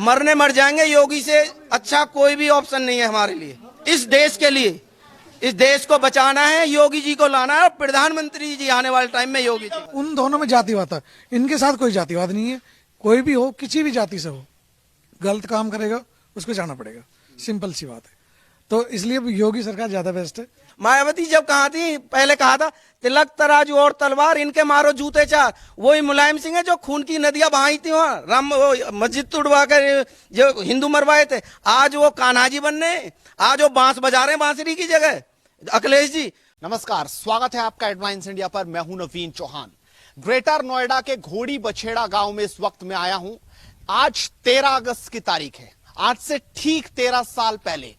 मरने मर जाएंगे। योगी से अच्छा कोई भी ऑप्शन नहीं है हमारे लिए, इस देश के लिए। इस देश को बचाना है, योगी जी को लाना है, प्रधानमंत्री जी आने वाले टाइम में योगी जी। उन दोनों में जातिवाद है, इनके साथ कोई जातिवाद नहीं है। कोई भी हो, किसी भी जाति से हो, गलत काम करेगा उसको जाना पड़ेगा, सिंपल सी बात है। तो इसलिए योगी सरकार ज्यादा बेस्ट है। मायावती जब कहा थी, पहले कहा था तिलक तराजू और तलवार, इनके मारो जूते चार। वही मुलायम सिंह है जो खून की नदियां बहाई थी वहां, राम मस्जिद तोड़वा कर जो हिंदू मरवाए थे। आज वो कान्हाजी बनने, आज वो बांस बजा रहे हैं बांसुरी की जगह। अखिलेश जी नमस्कार, स्वागत है आपका एडवांस इंडिया पर। मैं हूं नवीन चौहान। ग्रेटर नोएडा के घोड़ी बछेड़ा गांव में इस वक्त मैं आया हूं। आज 13 अगस्त की तारीख है। आज से ठीक 13 साल पहले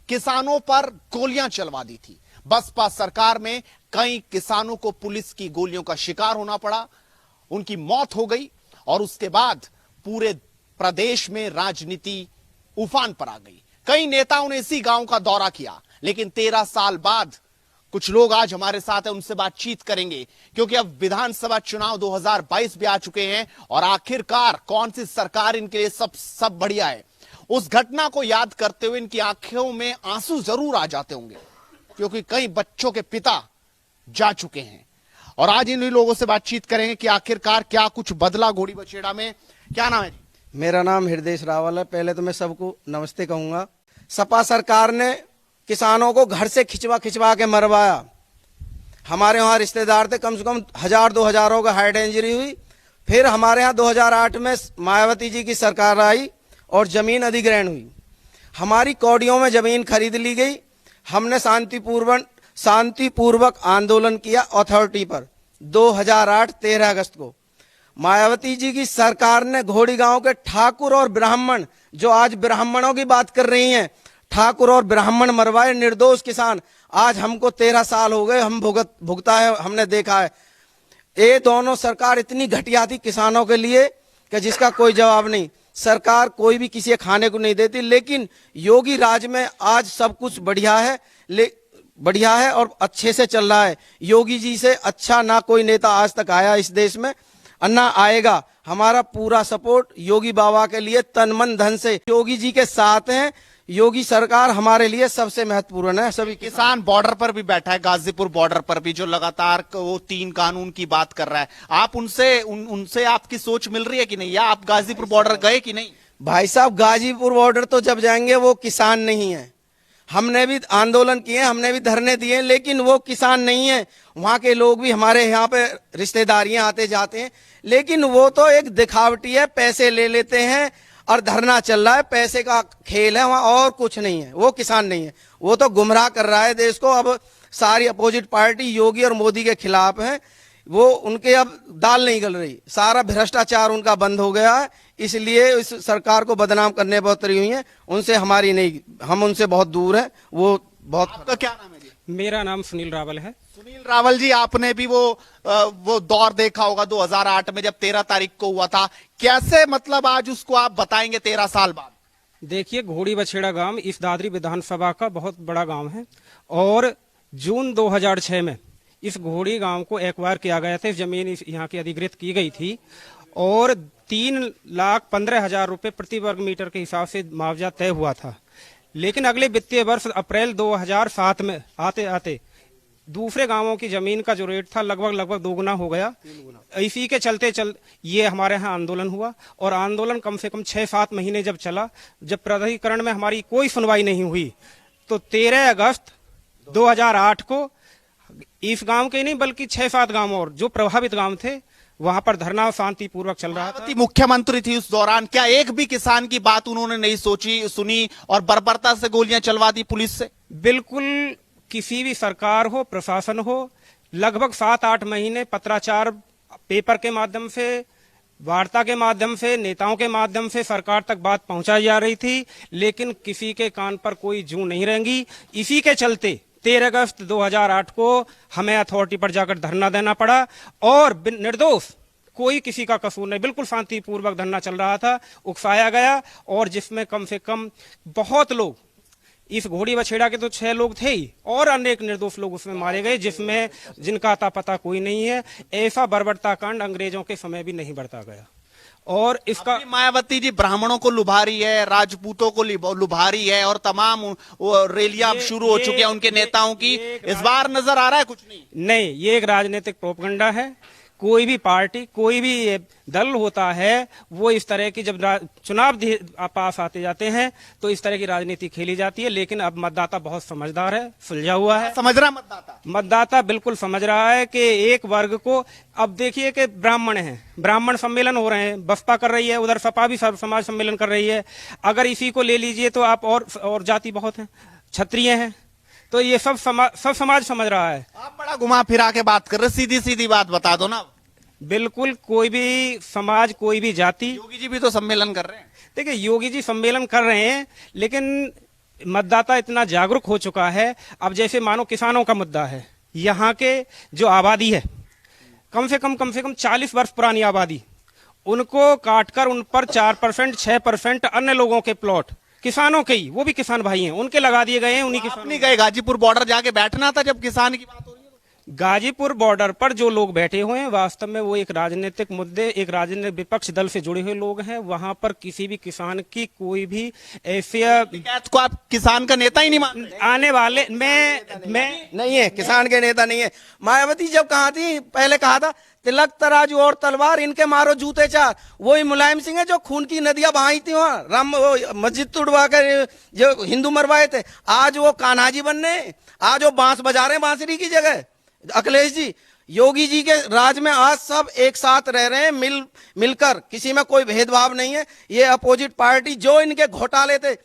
किसानों पर गोलियां चलवा दी थी। बसपा सरकार में कई किसानों को पुलिस की गोलियों का शिकार होना पड़ा, उनकी मौत हो गई और उसके बाद पूरे प्रदेश में राजनीति उफान पर आ गई। कई नेताओं ने इसी गांव का दौरा किया, लेकिन 13 साल बाद कुछ लोग आज हमारे साथ हैं, उनसे बातचीत करेंगे, क्योंकि अब विधानसभा चुनाव 2022 भी आ चुके हैं और आखिरकार कौन सी सरकार इनके लिए सब बढ़िया है। उस घटना को याद करते हुए इनकी आंखों में आंसू जरूर आ जाते होंगे, क्योंकि कई बच्चों के पिता जा चुके हैं। और आज इन लोगों से बातचीत करेंगे कि आखिरकार क्या कुछ बदला घोड़ी बछेड़ा में। क्या नाम है जी? मेरा नाम हृदय रावल है। पहले तो मैं सबको नमस्ते कहूंगा। सपा सरकार ने किसानों को घर से खिंचवा खिंचवा के मरवाया। हमारे वहाँ रिश्तेदार थे, कम से कम 1000-2000 का हेड इंजरी हुई। फिर हमारे यहाँ 2008 में मायावती जी की सरकार आई और जमीन अधिग्रहण हुई। हमारी कौडियों में जमीन खरीद ली गई। हमने शांतिपूर्वक आंदोलन किया अथॉरिटी पर 2008 13 अगस्त को। मायावती जी की सरकार ने घोड़ी गांव के ठाकुर और ब्राह्मण, जो आज ब्राह्मणों की बात कर रही हैं, ठाकुर और ब्राह्मण मरवाए, निर्दोष किसान। आज हमको 13 साल हो गए, हम भुगता है, हमने देखा है। ये दोनों सरकार इतनी घटिया थी किसानों के लिए कि जिसका कोई जवाब नहीं। सरकार कोई भी किसी खाने को नहीं देती, लेकिन योगी राज में आज सब कुछ बढ़िया है और अच्छे से चल रहा है। योगी जी से अच्छा ना कोई नेता आज तक आया इस देश में, अन्ना आएगा। हमारा पूरा सपोर्ट योगी बाबा के लिए तन मन धन से योगी जी के साथ हैं। योगी सरकार हमारे लिए सबसे महत्वपूर्ण है। सभी किसान बॉर्डर पर भी बैठा है, गाजीपुर बॉर्डर पर भी, जो लगातार वो 3 कानून की बात कर रहा है। आप उनसे आपकी सोच मिल रही है कि नहीं, या आप गाजीपुर बॉर्डर गए कि नहीं? भाई साहब, गाजीपुर बॉर्डर तो जब जाएंगे, वो किसान नहीं है। हमने भी आंदोलन किए, हमने भी धरने दिए, लेकिन वो किसान नहीं है। वहां के लोग भी हमारे यहाँ पे रिश्तेदारियां आते जाते हैं, लेकिन वो तो एक दिखावटी है, पैसे ले लेते हैं और धरना चल रहा है, पैसे का खेल है वहां, और कुछ नहीं है। वो किसान नहीं है, वो तो गुमराह कर रहा है देश को। अब सारी अपोजिट पार्टी योगी और मोदी के खिलाफ है। वो उनके अब दाल नहीं गल रही, सारा भ्रष्टाचार उनका बंद हो गया है, इसलिए इस सरकार को बदनाम करने पर उतरी हुई है। उनसे हमारी नहीं, हम उनसे बहुत दूर है। वो बहुत। आपका क्या नाम है जी? मेरा नाम सुनील रावल है। सुनील रावल जी, आपने भी वो दौर देखा होगा 2008 में, जब 13 तारीख को हुआ था। कैसे, मतलब आज उसको आप बताएंगे 13 साल बाद? देखिए, घोड़ी बछेड़ा गांव इस दादरी विधानसभा का बहुत बड़ा गांव है और जून 2006 में इस घोड़ी गांव को एक्वायर किया गया था। जमीन यहाँ की अधिग्रहित की गई थी और 3,15,000 रुपए प्रति वर्ग मीटर के हिसाब से मुआवजा तय हुआ था। लेकिन अगले वित्तीय वर्ष अप्रैल 2007 में आते आते दूसरे गांवों की जमीन का जो रेट था लगभग दोगुना हो गया। इसी के चलते ये हमारे यहाँ आंदोलन हुआ और आंदोलन कम से कम 6-7 महीने जब चला, जब प्राधिकरण में हमारी कोई सुनवाई नहीं हुई, तो 13 अगस्त 2008 को इस गांव के नहीं बल्कि 6-7 गांव और जो प्रभावित गांव थे, वहां पर धरना शांतिपूर्वक चल रहा था। मुख्यमंत्री थी उस दौरान, क्या एक भी किसान की बात उन्होंने नहीं सुनी और बर्बरता से गोलियां चलवा दी पुलिस से? बिल्कुल, किसी भी सरकार हो, प्रशासन हो, लगभग 7-8 महीने पत्राचार, पेपर के माध्यम से, वार्ता के माध्यम से, नेताओं के माध्यम से सरकार तक बात पहुंचाई जा रही थी, लेकिन किसी के कान पर कोई जूं नहीं रेंगी। इसी के चलते 13 अगस्त 2008 को हमें अथॉरिटी पर जाकर धरना देना पड़ा और निर्दोष, कोई किसी का कसूर नहीं, बिल्कुल शांतिपूर्वक धरना चल रहा था, उकसाया गया और जिसमें कम से कम बहुत लोग, इस घोड़ी बछेड़ा के तो 6 लोग थे ही और अनेक निर्दोष लोग उसमें मारे गए, जिसमें जिनका अता पता कोई नहीं है। ऐसा बर्बरता कांड अंग्रेजों के समय भी नहीं बरता गया और इसका अभी मायावती जी ब्राह्मणों को लुभा रही है, राजपूतों को लुभा रही है और तमाम वो रैलियां अब शुरू हो चुकी है उनके नेताओं की। इस बार नजर आ रहा है कुछ नहीं। ये एक राजनीतिक प्रोपगंडा है। कोई भी पार्टी, कोई भी दल होता है, वो इस तरह की जब चुनाव पास आते जाते हैं तो इस तरह की राजनीति खेली जाती है। लेकिन अब मतदाता बहुत समझदार है, सुलझा हुआ है। समझ रहा मतदाता बिल्कुल समझ रहा है कि एक वर्ग को, अब देखिए कि ब्राह्मण हैं, ब्राह्मण सम्मेलन हो रहे हैं, बसपा कर रही है, उधर सपा भी समाज सम्मेलन कर रही है। अगर इसी को ले लीजिए तो आप और जाति बहुत हैं, क्षत्रिय हैं, तो ये सब समाज समझ रहा है। आप बड़ा घुमा फिरा के बात कर रहे, सीधी सीधी बात बता दो ना। बिल्कुल, कोई भी समाज, कोई भी जाति। योगी जी भी तो सम्मेलन कर रहे हैं। देखिए, योगी जी सम्मेलन कर रहे हैं, लेकिन मतदाता इतना जागरूक हो चुका है। अब जैसे मानो किसानों का मुद्दा है, यहाँ के जो आबादी है, कम से कम 40 वर्ष पुरानी आबादी, उनको काटकर उन पर 4%, 6% अन्य लोगों के प्लॉट, किसानों के ही, वो भी किसान भाई हैं, उनके लगा दिए गए हैं। उन्हीं आप नहीं गए गाजीपुर बॉर्डर जाके बैठना था जब किसान की बात हो रही है? गाजीपुर बॉर्डर पर जो लोग बैठे हुए हैं, वास्तव में वो एक राजनीतिक मुद्दे, एक राजनीतिक विपक्ष दल से जुड़े हुए लोग हैं। वहां पर किसी भी किसान की कोई भी ऐसे को आप किसान का नेता ही नहीं मान रहे? आने वाले मैं नहीं है, किसान के नेता नहीं है। मायावती जब कहा थी, पहले कहा था तिलक तराजू और तलवार, इनके मारो जूते चार। वही मुलायम सिंह है जो खून की नदियां बहाई थी वहां, राम मस्जिद तोड़वा कर जो हिंदू मरवाए थे। आज वो कान्हाजी बनने, आज वो बांस बजा रहे हैं बांसुरी की जगह। अखिलेश जी, योगी जी के राज में आज सब एक साथ रह रहे हैं, मिलकर, किसी में कोई भेदभाव नहीं है। ये अपोजिट पार्टी जो इनके घोटाले थे,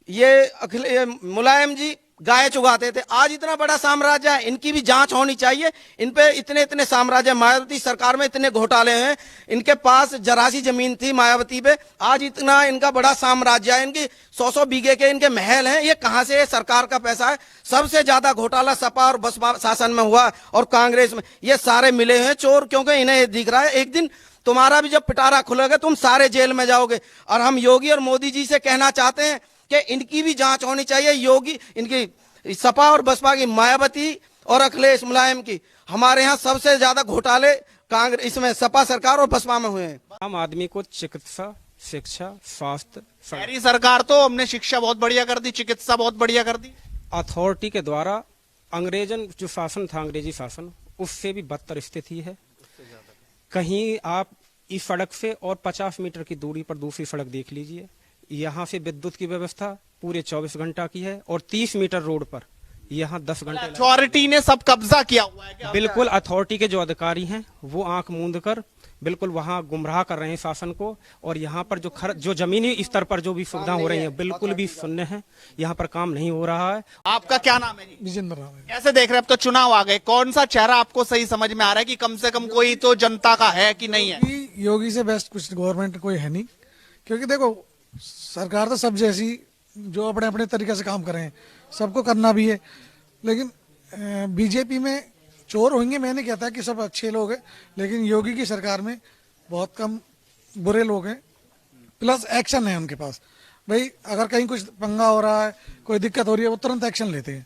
ये मुलायम जी गाय चुगाते थे, आज इतना बड़ा साम्राज्य है, इनकी भी जांच होनी चाहिए। इन पे इतने साम्राज्य, मायावती सरकार में इतने घोटाले हैं, इनके पास जरासी जमीन थी मायावती पे, आज इतना इनका बड़ा साम्राज्य है, इनकी 100 बीघे के इनके महल हैं। ये कहां से है? सरकार का पैसा है। सबसे ज्यादा घोटाला सपा और बसपा शासन में हुआ और कांग्रेस में। ये सारे मिले हैं चोर, क्योंकि इन्हें दिख रहा है एक दिन तुम्हारा भी जब पिटारा खुलेगा तुम सारे जेल में जाओगे। और हम योगी और मोदी जी से कहना चाहते हैं कि इनकी भी जांच होनी चाहिए। योगी, इनकी सपा और बसपा की, मायावती और अखिलेश मुलायम की, हमारे यहाँ सबसे ज्यादा घोटाले कांग्रेस, इसमें सपा सरकार और बसपा में हुए हैं। आम आदमी को चिकित्सा, शिक्षा, स्वास्थ्य, मेरी सरकार तो हमने शिक्षा बहुत बढ़िया कर दी, चिकित्सा बहुत बढ़िया कर दी। अथॉरिटी के द्वारा अंग्रेजन जो शासन था, अंग्रेजी शासन, उससे भी बदतर स्थिति है। कहीं आप इस सड़क से और 50 मीटर की दूरी पर दूसरी सड़क देख लीजिए, यहाँ से विद्युत की व्यवस्था पूरे 24 घंटा की है और 30 मीटर रोड पर यहाँ 10 घंटे। अथॉरिटी ने सब कब्जा किया हुआ है क्या? बिल्कुल, अथॉरिटी के जो अधिकारी हैं वो आंख मूंद कर बिल्कुल वहाँ गुमराह कर रहे हैं शासन को। और यहाँ पर जो जमीनी स्तर पर जो भी सुविधा हो रही है बिल्कुल भी शून्य है, यहाँ पर काम नहीं हो रहा है। आपका क्या नाम है जी? विजेंद्र राव। कैसे देख रहे हैं? अब तो चुनाव आ गए, कौन सा चेहरा आपको सही समझ में आ रहा है कि कम से कम कोई तो जनता का है कि नहीं है? योगी से बेस्ट कुछ गवर्नमेंट कोई है नहीं, क्योंकि देखो सरकार तो सब जैसी, जो अपने अपने तरीके से काम कर रहे हैं, सबको करना भी है। लेकिन बीजेपी में चोर होंगे, मैं नहीं कहता कि सब अच्छे लोग हैं, लेकिन योगी की सरकार में बहुत कम बुरे लोग हैं, प्लस एक्शन है उनके पास। भाई अगर कहीं कुछ पंगा हो रहा है, कोई दिक्कत हो रही है, वो तुरंत एक्शन लेते हैं।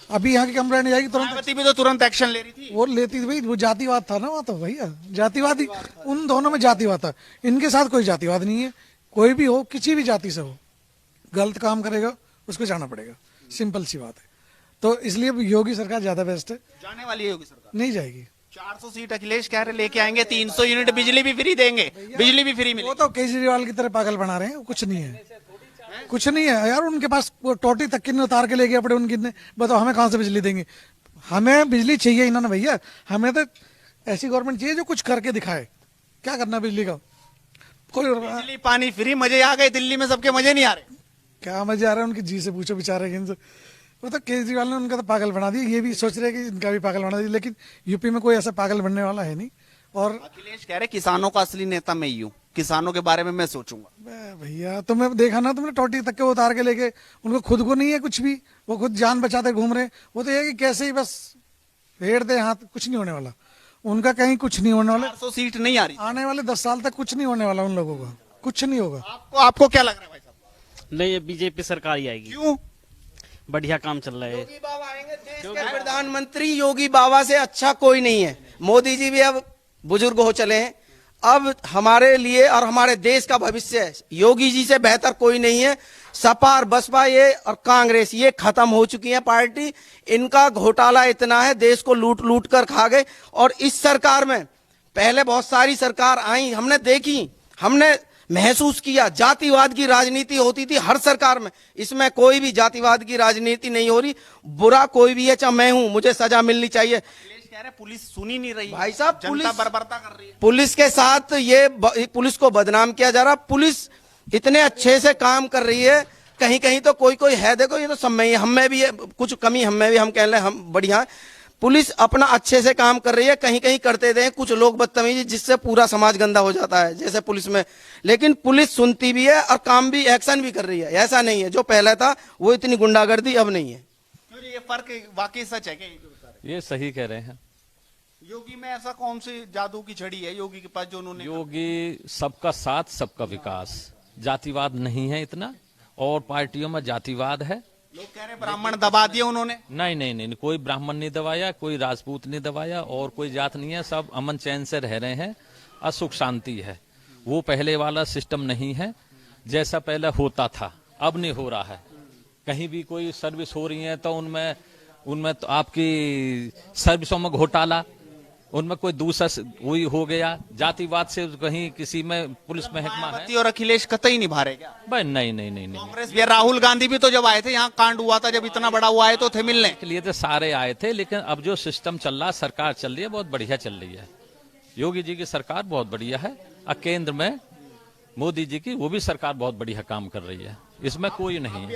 अभी यहाँ की कंप्लेंट जाएगी तुरंत, भी तो तुरंत एक्शन ले रही थी। वो लेती थी भाई, वो जातिवाद था ना वहाँ, तो भैया जातिवाद ही, उन दोनों में जातिवाद था। इनके साथ कोई जातिवाद नहीं है। कोई भी हो, किसी भी जाति से हो, गलत काम करेगा उसको जाना पड़ेगा, सिंपल सी बात है। तो इसलिए योगी सरकार ज्यादा बेस्ट है। जाने वाली है योगी सरकार? नहीं जाएगी। 400 सीट अखिलेश कह रहे लेके आएंगे, 300 यूनिट बिजली भी फ्री देंगे, बिजली भी फ्री मिलेगी। वो तो केजरीवाल की तरह पागल बना रहे हैं, कुछ नहीं है, कुछ नहीं है यार। उनके पास वो टोटी तक किन्ने उतार के ले गए अपने, उनकी बताओ हमें कहाँ से बिजली देंगे? हमें बिजली चाहिए इन्होंने भैया, हमें तो ऐसी गवर्नमेंट चाहिए जो कुछ करके दिखाए। क्या करना बिजली का? कोई बिजली पानी फ्री, मजे आ गए। दिल्ली में सबके मजे नहीं आ रहे। क्या मजे आ रहे हैं? उनकी जी से पूछो बेचारे इनसे। वो तो केजरीवाल ने उनका तो पागल बना दिया, ये भी सोच रहे हैं कि इनका भी पागल बना दिया, लेकिन यूपी में कोई ऐसा पागल बनने वाला है नहीं। और अखिलेश कह रहे किसानों का असली नेता मैं ही हूँ, किसानों के बारे में मैं सोचूंगा। भैया तुम्हें देखा ना, तुमने टोटी तक के उतार के लेके, उनको खुद को नहीं है कुछ भी, वो खुद जान बचाते घूम रहे। वो तो ये कि कैसे ही बस फेर दे हाथ, कुछ नहीं होने वाला उनका, कहीं कुछ नहीं होने वाला। 400 सीट नहीं आ रही, आने वाले 10 साल तक कुछ नहीं होने वाला उन लोगों का, कुछ नहीं होगा। आपको क्या लग रहा है भाई साहब? नहीं, ये बीजेपी सरकार ही आएगी। क्यों? बढ़िया काम चल रहा है। योगी बाबा आएंगे, देश के प्रधानमंत्री योगी बाबा से अच्छा कोई नहीं है। मोदी जी भी अब बुजुर्ग हो चले हैं, अब हमारे लिए और हमारे देश का भविष्य योगी जी से बेहतर कोई नहीं है। सपा और बसपा ये और कांग्रेस ये खत्म हो चुकी है पार्टी। इनका घोटाला इतना है, देश को लूट लूट कर खा गए। और इस सरकार में पहले बहुत सारी सरकार आई, हमने देखी, हमने महसूस किया जातिवाद की राजनीति होती थी हर सरकार में। इसमें कोई भी जातिवाद की राजनीति नहीं हो रही। बुरा कोई भी है, चाहे मैं हूं, मुझे सजा मिलनी चाहिए। कह रहे पुलिस सुनी नहीं रही भाई साहब, जनता बर्बरता कर रही है। पुलिस के साथ ये पुलिस को बदनाम किया जा रहा। पुलिस इतने अच्छे से काम कर रही है, कहीं कहीं तो कोई है, देखो ये तो सब में ही, हम में भी है कुछ कमी, हम में भी, हम कह रहे हम बढ़िया है। पुलिस अपना अच्छे से काम कर रही है, कहीं कहीं करते दें कुछ लोग बदतमीजी, जिससे पूरा समाज गंदा हो जाता है जैसे पुलिस में। लेकिन पुलिस सुनती भी है और काम भी, एक्शन भी कर रही है। ऐसा नहीं है जो पहले था वो इतनी गुंडागर्दी अब नहीं है। ये फर्क वाकई सच है क्या? ये सही कह रहे हैं। योगी में ऐसा कौन सी जादू की छड़ी है योगी के पास जो उन्होंने योगी सबका साथ सबका विकास, जातिवाद नहीं है इतना, और पार्टियों में जातिवाद है। लोग कह रहे ब्राह्मण दबा दिए उन्होंने। नहीं नहीं नहीं, कोई ब्राह्मण नहीं दबाया, कोई राजपूत नहीं दबाया, और कोई जात नहीं है। सब अमन चैन से रह रहे हैं और सुख शांति है। वो पहले वाला सिस्टम नहीं है जैसा पहले होता था, अब नहीं हो रहा है। कहीं भी कोई सर्विस हो रही है तो उनमें तो आपकी सर्विसों में घोटाला, उनमें कोई दूसरा वही हो गया। जातिवाद से कहीं किसी में पुलिस महकमा है। और अखिलेश कतई नहीं भारे क्या? भाई नहीं नहीं नहीं नहीं, कांग्रेस भी, राहुल गांधी भी तो जब आए थे यहाँ कांड हुआ था, जब इतना बड़ा हुआ आए तो थे मिलने के लिए तो सारे आए थे। लेकिन अब जो सिस्टम चल रहा, सरकार चल रही है, बहुत बढ़िया चल रही है। योगी जी की सरकार बहुत बढ़िया है, और केंद्र में मोदी जी की वो भी सरकार बहुत बढ़िया काम कर रही है, इसमें कोई नहीं है।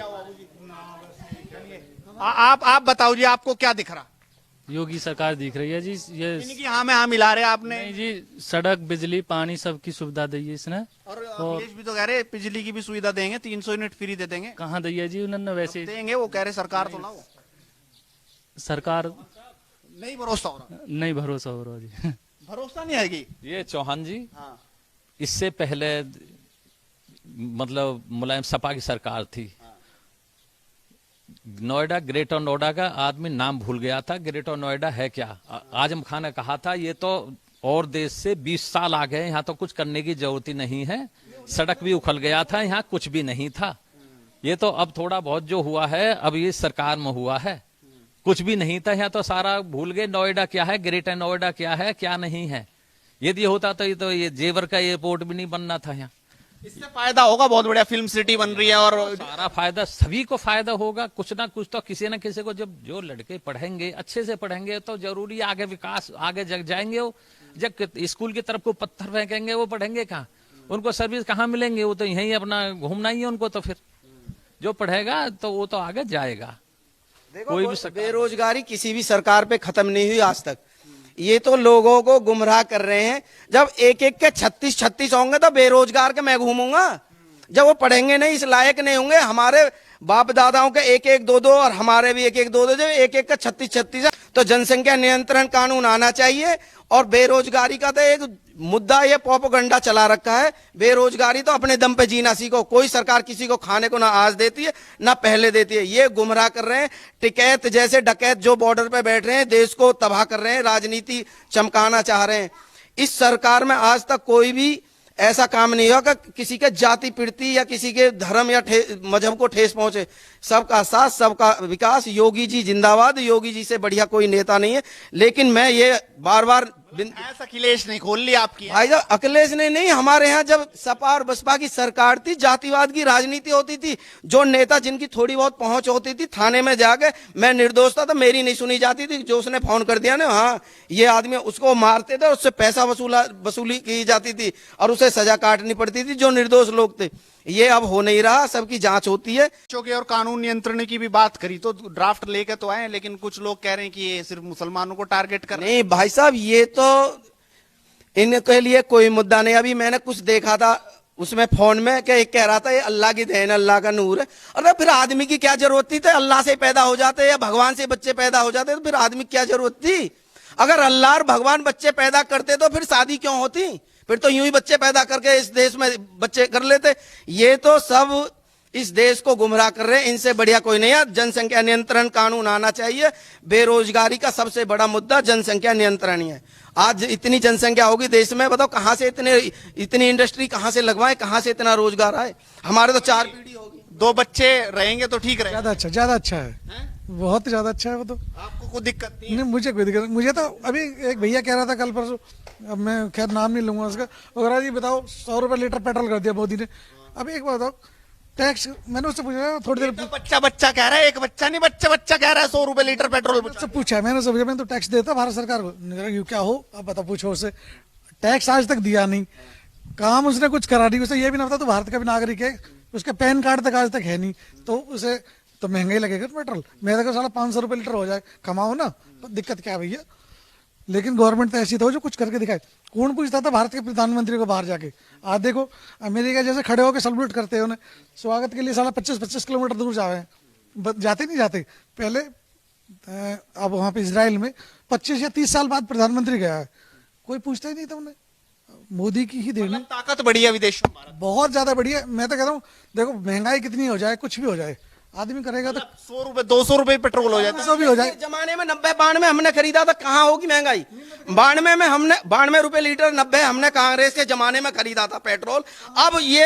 आप बताओ जी, आपको क्या दिख रहा? योगी सरकार दिख रही है जी। ये यानी कि हाँ में हाँ मिला रहे आपने। नहीं जी, सड़क, बिजली, पानी सबकी सुविधा दी है इसने। और अखिलेश भी तो कह रहे बिजली की भी सुविधा देंगे, 300 यूनिट फ्री दे देंगे। कहाँ दी है जी उन्होंने? वैसे देंगे, वो कह रहे सरकार तो ना हो। सरकार नहीं भरोसा हो रहा, नहीं भरोसा हो रहा जी। भरोसा नहीं आएगी। ये चौहान जी, हाँ। इससे पहले मतलब मुलायम सपा की सरकार थी। नोएडा, ग्रेटर नोएडा का आदमी नाम भूल गया था। ग्रेटर नोएडा है क्या? आजम खान ने कहा था ये तो और देश से 20 साल आ गए, यहाँ तो कुछ करने की जरूरत ही नहीं है। सड़क भी उखल गया था, यहाँ कुछ भी नहीं था। ये तो अब थोड़ा बहुत जो हुआ है अब ये सरकार में हुआ है, कुछ भी नहीं था। यहाँ तो सारा भूल गए, नोएडा क्या है, ग्रेटर नोएडा क्या है, क्या नहीं है। यदि होता तो ये जेवर का एयरपोर्ट भी नहीं बनना था यहाँ। इससे फायदा होगा, बहुत बढ़िया फिल्म सिटी बन रही है और सारा फायदा सभी को फायदा होगा। कुछ ना कुछ तो किसी न किसी को, जब जो लड़के पढ़ेंगे, अच्छे से पढ़ेंगे तो जरूरी आगे विकास, आगे जग जाएंगे। वो जब स्कूल की तरफ को पत्थर फेंकेंगे वो पढ़ेंगे कहाँ? उनको सर्विस कहाँ मिलेंगे? वो तो यहीं अपना घूमना ही है उनको। तो फिर जो पढ़ेगा तो वो तो आगे जाएगा। कोई भी बेरोजगारी किसी भी सरकार पे खत्म नहीं हुई आज तक। ये तो लोगों को गुमराह कर रहे हैं। जब एक एक के 36 होंगे तो बेरोजगार के मैं घूमूंगा। जब वो पढ़ेंगे नहीं, इस लायक नहीं होंगे, हमारे बाप दादाओं के 1-1, 2-2 और हमारे भी 1-1, 2-2, जो एक एक का 36 है, तो जनसंख्या नियंत्रण कानून आना चाहिए। और बेरोजगारी का तो एक मुद्दा ये प्रोपेगेंडा चला रखा है। बेरोजगारी तो अपने दम पे जीना सीखो। कोई सरकार किसी को खाने को ना आज देती है ना पहले देती है। ये गुमराह कर रहे हैं। टिकैत जैसे डकैत जो बॉर्डर पे बैठ रहे हैं, देश को तबाह कर रहे हैं, राजनीति चमकाना चाह रहे हैं। इस सरकार में आज तक कोई भी ऐसा काम नहीं हुआ कि किसी के जाति पीड़ती या किसी के धर्म या मजहब को ठेस पहुंचे। सबका साथ सबका विकास। योगी जी जिंदाबाद। योगी जी से बढ़िया कोई नेता नहीं है। लेकिन मैं ये बार बार अखिलेश नहीं खोल ली आपकी। भाई जब अखिलेश ने नहीं, हमारे यहाँ जब सपा और बसपा की सरकार थी, जातिवाद की राजनीति होती थी। जो नेता जिनकी थोड़ी बहुत पहुंच होती थी, थाने में जाके मैं निर्दोष था तो मेरी नहीं सुनी जाती थी। जो उसने फोन कर दिया ना, हाँ ये आदमी, उसको मारते थे, उससे पैसा वसूली की जाती थी और उसे सजा काटनी पड़ती थी जो निर्दोष लोग थे। ये अब हो नहीं रहा, सबकी जांच होती है। और कानून नियंत्रण की भी बात करी तो ड्राफ्ट लेके तो आए, लेकिन कुछ लोग कह रहे हैं कि ये सिर्फ मुसलमानों को टारगेट कर रहे हैं। नहीं भाई साहब, ये तो इनके लिए कोई मुद्दा नहीं। अभी मैंने कुछ देखा था उसमें फोन में कि एक कह रहा था ये अल्लाह की देन, अल्लाह का नूर है। अरे फिर आदमी की क्या जरूरत थी? तो अल्लाह से पैदा हो जाते या भगवान से बच्चे पैदा हो जाते तो फिर आदमी की क्या जरूरत थी? अगर अल्लाह और भगवान बच्चे पैदा करते तो फिर शादी क्यों होती? फिर तो यूं ही बच्चे पैदा करके इस देश में बच्चे कर लेते। ये तो सब इस देश को गुमराह कर रहे हैं। इनसे बढ़िया कोई नहीं है। जनसंख्या नियंत्रण कानून आना चाहिए। बेरोजगारी का सबसे बड़ा मुद्दा जनसंख्या नियंत्रण ही है। आज इतनी जनसंख्या होगी देश में, बताओ कहां से इतनी इंडस्ट्री कहां से लगवाएं, कहां से इतना रोजगार आए। हमारे तो 4 पीढ़ी होगी। 2 बच्चे रहेंगे तो ठीक रहेगा। ज्यादा अच्छा है, बहुत ज्यादा अच्छा है वो तो। आपको कोई दिक्कत नहीं है? नहीं, मुझे कोई दिक्कत नहीं। मुझे तो अभी एक भैया कह रहा था कल परसों, अब मैं खैर नाम नहीं लूंगा उसका, वगैरह जी बताओ 100 रुपए लीटर पेट्रोल कर दिया मोदी ने। अब एक बात बताओ, टैक्स मैंने उससे पूछा थोड़ी देर बच्चा कह रहा है, एक बच्चा नहीं, बच्चा कह रहा है 100 रुपए लीटर पेट्रोल। से पूछा है मैंने उससे, मैं तो टैक्स देता भारत सरकार को। यू क्या हो अब बता, पूछो उससे। टैक्स आज तक दिया नहीं, काम उसने कुछ करा नहीं। उसे ये भी ना पता तो भारत का भी नागरिक है, उसका पैन कार्ड तक आज तक है नहीं, तो उसे तो महंगा ही लगेगा पेट्रोल। मेरा तो साला 500 रुपए लीटर हो जाए, कमाओ ना, तो दिक्कत क्या है भैया। लेकिन गवर्नमेंट तो ऐसी तो जो कुछ करके दिखाए। कौन पूछता था भारत के प्रधानमंत्री को बाहर जाके? आज देखो अमेरिका जैसे खड़े होकर सल्यूट करते हैं, उन्हें स्वागत के लिए साला 25-25 किलोमीटर दूर जाए, जाते नहीं जाते। पहले अब वहां पे इजराइल में 25 या 30 साल बाद प्रधानमंत्री गया है, कोई पूछता ही नहीं था उन्हें। मोदी की ही देन है। ताकत बढ़ी है विदेशों में, बहुत ज्यादा बढ़िया। मैं तो कहता हूँ देखो महंगाई कितनी हो जाए, कुछ भी हो जाए, आदमी करेगा तो 100 रुपए 200 रुपए पेट्रोल हो जाता है। भी हो जाए। जमाने में 90-92 हमने खरीदा था, कहाँ होगी महंगाई? 92 में हमने 92 रुपए लीटर 90 हमने कांग्रेस के जमाने में खरीदा था पेट्रोल। अब ये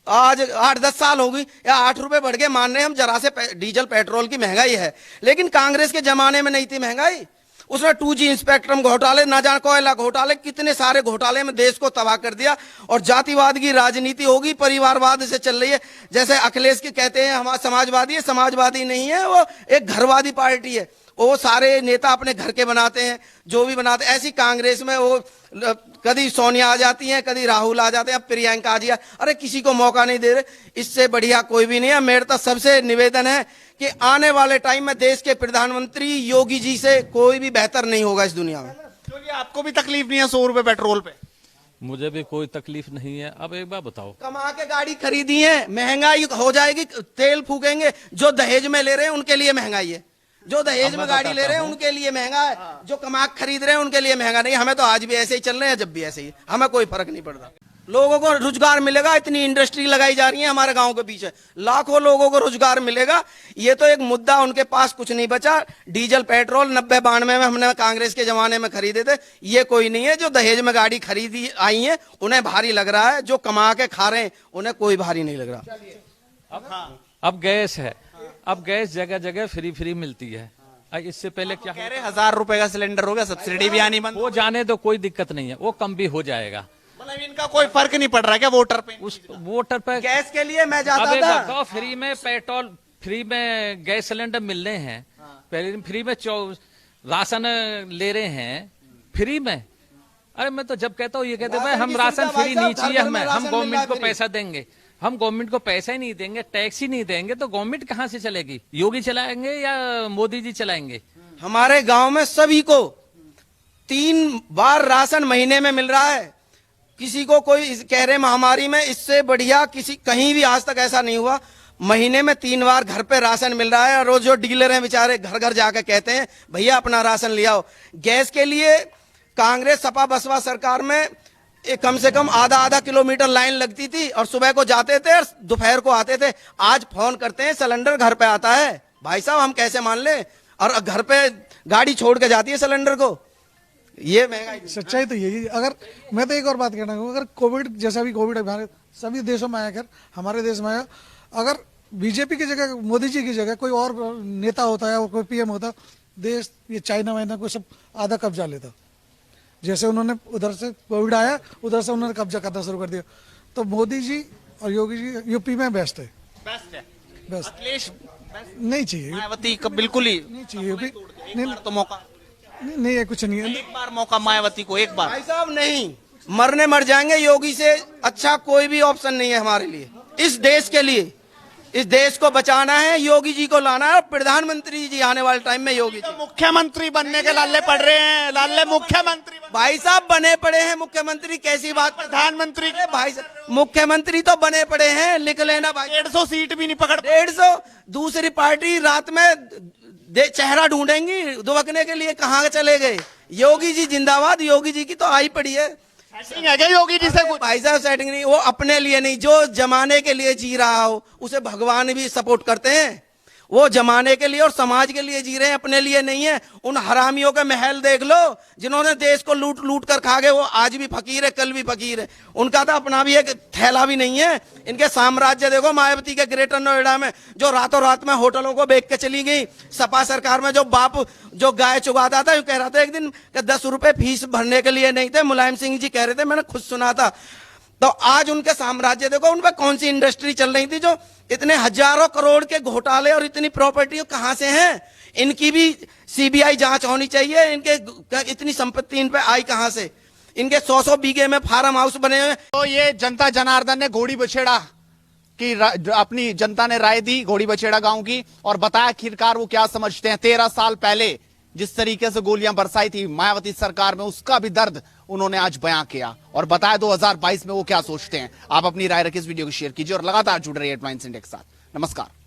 आज 8-10 साल हो गई या 8 रुपए बढ़ गए, मान रहे हम जरा से डीजल पेट्रोल की महंगाई है, लेकिन कांग्रेस के जमाने में नहीं थी महंगाई। उसने 2G स्पेक्ट्रम घोटाले, ना जाने कोयला घोटाले, कितने सारे घोटाले में देश को तबाह कर दिया। और जातिवाद की राजनीति होगी, परिवारवाद से चल रही है। जैसे अखिलेश की कहते हैं हमारा समाजवादी है, समाजवादी नहीं है, वो एक घरवादी पार्टी है। वो सारे नेता अपने घर के बनाते हैं, जो भी बनाते हैं। ऐसी कांग्रेस में वो कभी सोनिया आ जाती हैं, कभी राहुल आ जाते हैं, अब प्रियंका आ जाए। अरे किसी को मौका नहीं दे रहे। इससे बढ़िया कोई भी नहीं है। मेरा तो सबसे निवेदन है कि आने वाले टाइम में देश के प्रधानमंत्री योगी जी से कोई भी बेहतर नहीं होगा इस दुनिया में। क्योंकि आपको भी तकलीफ नहीं है 100 रुपए पेट्रोल पे? मुझे भी कोई तकलीफ नहीं है। अब एक बात बताओ, कमा के गाड़ी खरीदी है, महंगाई हो जाएगी, तेल फूकेंगे। जो दहेज में ले रहे हैं उनके लिए महंगाई है, जो दहेज में गाड़ी ले रहे हैं उनके लिए महंगा है, जो कमा खरीद रहे हैं उनके लिए महंगा नहीं। हमें तो आज भी ऐसे ही चल रहे हैं, जब भी ऐसे ही, हमें कोई फर्क नहीं पड़ता। लोगों को रोजगार मिलेगा, इतनी इंडस्ट्री लगाई जा रही है हमारे गांव के पीछे, लाखों लोगों को रोजगार मिलेगा। ये तो एक मुद्दा, उनके पास कुछ नहीं बचा। डीजल पेट्रोल 90-92 में हमने कांग्रेस के जमाने में खरीदे थे। ये कोई नहीं है। जो दहेज में गाड़ी खरीदी आई है उन्हें भारी लग रहा है, जो कमा के खा रहे हैं उन्हें कोई भारी नहीं लग रहा। अब गैस है, अब गैस जगह जगह फ्री मिलती है। इससे पहले क्या कह रहे 1000 रुपए का सिलेंडर हो गया, सब्सिडी भी आनी बंद हो जाने तो कोई दिक्कत नहीं है, वो कम भी हो जाएगा। मतलब इनका कोई फर्क नहीं पड़ रहा क्या वोटर पे? उस वोटर पे गैस के लिए मैं जाता अबे था, बताओ, फ्री में पेट्रोल, फ्री में गैस सिलेंडर मिल रहे हैं, पहले दिन फ्री में राशन ले रहे हैं फ्री में। अरे मैं तो जब कहता हूँ ये कहते भाई हम राशन फ्री नहीं चाहिए, हम गवर्नमेंट को पैसा देंगे। हम गवर्नमेंट को पैसा ही नहीं देंगे, टैक्स ही नहीं देंगे, तो गवर्नमेंट कहाँ से चलेगी? योगी चलाएंगे या मोदी जी चलाएंगे? हमारे गांव में सभी को 3 बार राशन महीने में मिल रहा है। किसी को कोई कह रहे महामारी में इससे बढ़िया किसी कहीं भी आज तक ऐसा नहीं हुआ। महीने में 3 बार घर पे राशन मिल रहा है। रोज जो डीलर हैं बेचारे घर घर जाकर कहते हैं भैया अपना राशन ले आओ। गैस के लिए कांग्रेस सपा बसपा सरकार में कम से कम आधा किलोमीटर लाइन लगती थी और सुबह को जाते थे और दोपहर को आते थे। आज फोन करते हैं सिलेंडर घर पे आता है। भाई साहब हम कैसे मान ले? और घर पे गाड़ी छोड़ के जाती है सिलेंडर को। ये महंगाई, सच्चाई तो यही। अगर मैं तो एक और बात कहना चाहूँगा, अगर कोविड जैसा भी कोविड हमारे सभी देशों में आया, हमारे देश में आया, अगर बीजेपी की जगह मोदी जी की जगह कोई और नेता होता है और कोई पीएम होता, देश ये चाइना वाइना को सब आधा कब्जा लेता। जैसे उन्होंने उधर से कोविड आया, उधर से उन्होंने कब्जा करना शुरू कर दिया। तो मोदी जी और योगी जी यूपी में बेस्ट है। बेस्ट है, बेस्ट अखिलेश नहीं चाहिए, मायावती का बिल्कुल ही नहीं चाहिए यूपी। एक बार तो मौका, नहीं है, कुछ नहीं है। एक बार मौका मायावती को, एक बार। भाई साहब नहीं, मरने मर जाएंगे। योगी से अच्छा कोई भी ऑप्शन नहीं है हमारे लिए। इस देश के लिए, इस देश को बचाना है, योगी जी को लाना है। प्रधानमंत्री जी आने वाले टाइम में योगी जी मुख्यमंत्री बनने के लाले पड़ रहे हैं, लाले मुख्यमंत्री। भाई साहब बने पड़े हैं मुख्यमंत्री, कैसी बात? प्रधानमंत्री भाई साहब मुख्यमंत्री तो बने पड़े हैं, लिख लेना भाई। 150 सीट भी नहीं पकड़। 150 दूसरी पार्टी रात में चेहरा ढूंढेंगी दुबकने के लिए, कहाँ चले गए? योगी जी जिंदाबाद। योगी जी की तो आई पड़ी है। सेटिंग है क्या योगी जी से कुछ? भाई साहब सेटिंग नहीं, वो अपने लिए नहीं, जो जमाने के लिए जी रहा हो उसे भगवान भी सपोर्ट करते हैं। वो जमाने के लिए और समाज के लिए जी रहे हैं, अपने लिए नहीं है। उन हरामियों के महल देख लो जिन्होंने देश को लूट लूट कर खा गए, वो आज भी फकीर है, कल भी फकीर है। उनका तो अपना भी एक थैला भी नहीं है। इनके साम्राज्य देखो मायावती के ग्रेटर नोएडा में, जो रातों रात में होटलों को बेच के चली गई। सपा सरकार में जो बाप जो गाय चुगाता था, कह रहा था एक दिन 10 रुपए फीस भरने के लिए नहीं थे, मुलायम सिंह जी कह रहे थे, मैंने खुद सुना था। तो आज उनके साम्राज्य देखो, उन पर कौन सी इंडस्ट्री चल रही थी जो इतने हजारों करोड़ के घोटाले और इतनी प्रॉपर्टी कहां से हैं? इनकी भी सीबीआई जांच होनी चाहिए। इनके इतनी संपत्ति इन पे आई कहां से? इनके 100 बीघे में फार्म हाउस बने हुए। तो ये जनता जनार्दन ने घोड़ी बछेड़ा की अपनी जनता ने राय दी घोड़ी बछेड़ा गांव की, और बताया आखिरकार वो क्या समझते हैं। 13 साल पहले जिस तरीके से गोलियां बरसाई थी मायावती सरकार में, उसका भी दर्द उन्होंने आज बयां किया और बताया 2022 में वो क्या सोचते हैं। आप अपनी राय रखिए, इस वीडियो को शेयर कीजिए और लगातार जुड़ रहिए हेडलाइंस इंडिया के साथ। नमस्कार।